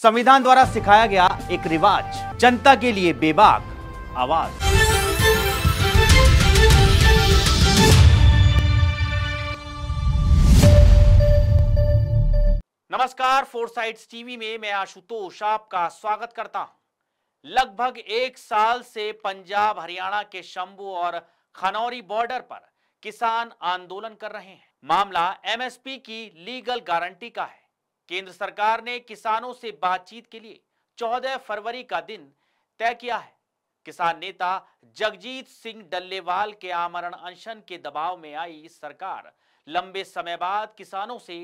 संविधान द्वारा सिखाया गया एक रिवाज, जनता के लिए बेबाक आवाज। नमस्कार, फोरसाइट्स टीवी में मैं आशुतोष आपका स्वागत करता हूं। लगभग एक साल से पंजाब हरियाणा के शंभू और खनौरी बॉर्डर पर किसान आंदोलन कर रहे हैं। मामला एमएसपी की लीगल गारंटी का है। केंद्र सरकार ने किसानों से बातचीत के लिए 14 फरवरी का दिन तय किया है। किसान नेता जगजीत सिंह डल्लेवाल के आमरण अनशन के दबाव में आई सरकार लंबे समय बाद किसानों से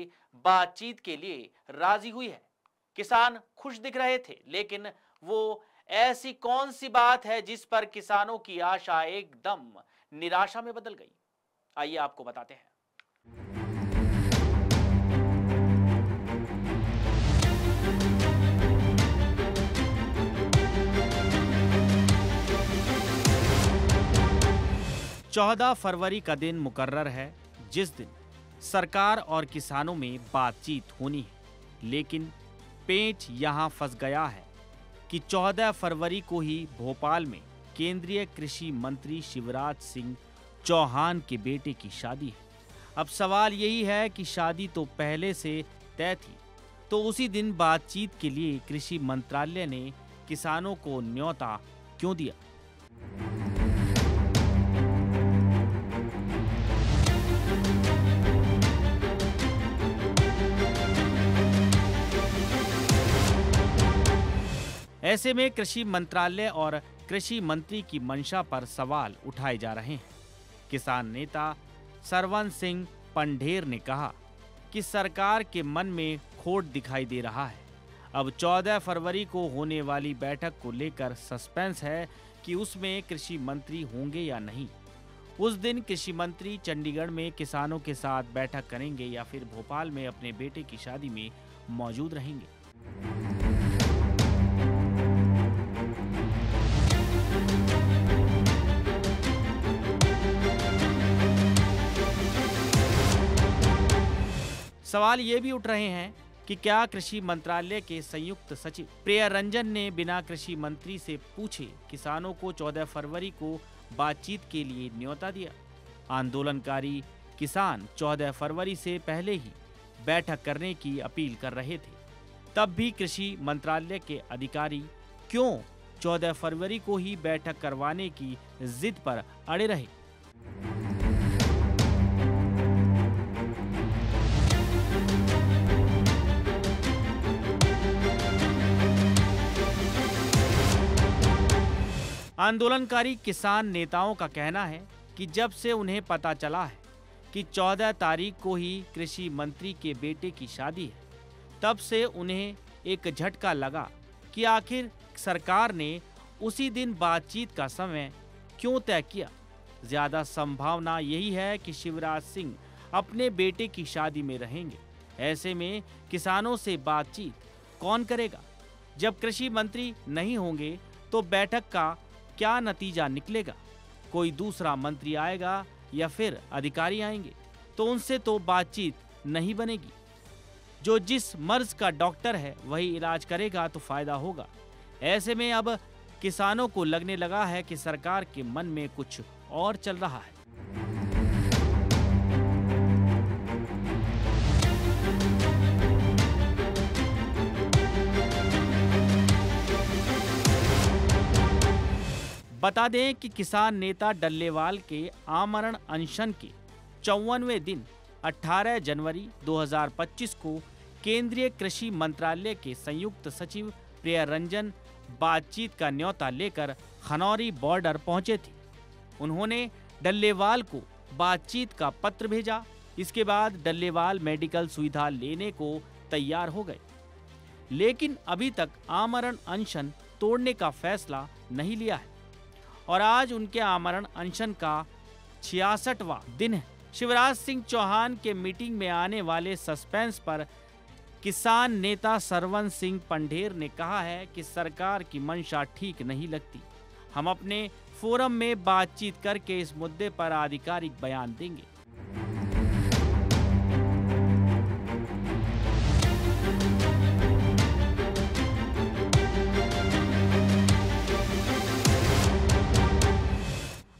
बातचीत के लिए राजी हुई है। किसान खुश दिख रहे थे, लेकिन वो ऐसी कौन सी बात है जिस पर किसानों की आशा एकदम निराशा में बदल गई? आइए आपको बताते हैं। 14 फरवरी का दिन मुकर्रर है, जिस दिन सरकार और किसानों में बातचीत होनी है। लेकिन पेंच यहां फंस गया है कि 14 फरवरी को ही भोपाल में केंद्रीय कृषि मंत्री शिवराज सिंह चौहान के बेटे की शादी है। अब सवाल यही है कि शादी तो पहले से तय थी, तो उसी दिन बातचीत के लिए कृषि मंत्रालय ने किसानों को न्योता क्यों दिया? ऐसे में कृषि मंत्रालय और कृषि मंत्री की मंशा पर सवाल उठाए जा रहे हैं। किसान नेता सरवन सिंह पंढेर ने कहा कि सरकार के मन में खोट दिखाई दे रहा है। अब 14 फरवरी को होने वाली बैठक को लेकर सस्पेंस है कि उसमें कृषि मंत्री होंगे या नहीं। उस दिन कृषि मंत्री चंडीगढ़ में किसानों के साथ बैठक करेंगे या फिर भोपाल में अपने बेटे की शादी में मौजूद रहेंगे। सवाल ये भी उठ रहे हैं कि क्या कृषि मंत्रालय के संयुक्त सचिव प्रियरंजन ने बिना कृषि मंत्री से पूछे किसानों को 14 फरवरी को बातचीत के लिए न्योता दिया? आंदोलनकारी किसान 14 फरवरी से पहले ही बैठक करने की अपील कर रहे थे। तब भी कृषि मंत्रालय के अधिकारी क्यों 14 फरवरी को ही बैठक करवाने की जिद पर अड़े रहे? आंदोलनकारी किसान नेताओं का कहना है कि जब से उन्हें पता चला है कि 14 तारीख को ही कृषि मंत्री के बेटे की शादी है, तब से उन्हें एक झटका लगा कि आखिर सरकार ने उसी दिन बातचीत का समय क्यों तय किया। ज्यादा संभावना यही है कि शिवराज सिंह अपने बेटे की शादी में रहेंगे। ऐसे में किसानों से बातचीत कौन करेगा? जब कृषि मंत्री नहीं होंगे तो बैठक का क्या नतीजा निकलेगा? कोई दूसरा मंत्री आएगा या फिर अधिकारी आएंगे, तो उनसे तो बातचीत नहीं बनेगी। जो जिस मर्ज का डॉक्टर है वही इलाज करेगा तो फायदा होगा। ऐसे में अब किसानों को लगने लगा है कि सरकार के मन में कुछ और चल रहा है। बता दें कि किसान नेता डल्लेवाल के आमरण अनशन के 54वें दिन 18 जनवरी 2025 को केंद्रीय कृषि मंत्रालय के संयुक्त सचिव प्रियरंजन बातचीत का न्योता लेकर खनौरी बॉर्डर पहुंचे थे। उन्होंने डल्लेवाल को बातचीत का पत्र भेजा। इसके बाद डल्लेवाल मेडिकल सुविधा लेने को तैयार हो गए, लेकिन अभी तक आमरण अनशन तोड़ने का फैसला नहीं लिया है और आज उनके आमरण अनशन का 66वां दिन है। शिवराज सिंह चौहान के मीटिंग में आने वाले सस्पेंस पर किसान नेता सरवन सिंह पंढेर ने कहा है कि सरकार की मंशा ठीक नहीं लगती। हम अपने फोरम में बातचीत करके इस मुद्दे पर आधिकारिक बयान देंगे।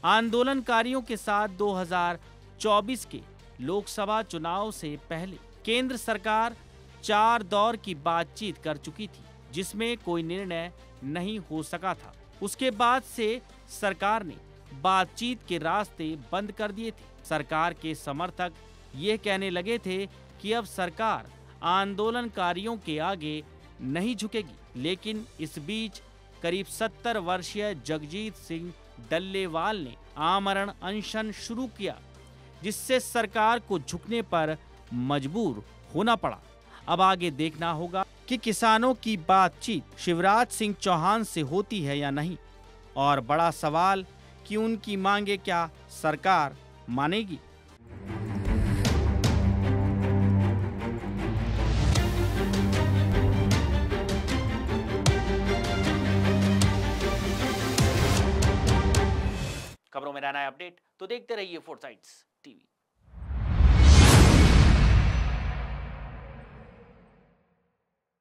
आंदोलनकारियों के साथ 2024 के लोकसभा चुनाव से पहले केंद्र सरकार 4 दौर की बातचीत कर चुकी थी, जिसमें कोई निर्णय नहीं हो सका था। उसके बाद से सरकार ने बातचीत के रास्ते बंद कर दिए थे। सरकार के समर्थक ये कहने लगे थे कि अब सरकार आंदोलनकारियों के आगे नहीं झुकेगी, लेकिन इस बीच करीब 70 वर्षीय जगजीत सिंह डल्लेवाल ने आमरण अनशन शुरू किया, जिससे सरकार को झुकने पर मजबूर होना पड़ा। अब आगे देखना होगा कि किसानों की बातचीत शिवराज सिंह चौहान से होती है या नहीं, और बड़ा सवाल कि उनकी मांगे क्या सरकार मानेगी। खबरों में रहना है अपडेट, तो देखते रहिए फोर्साइट्स टीवी।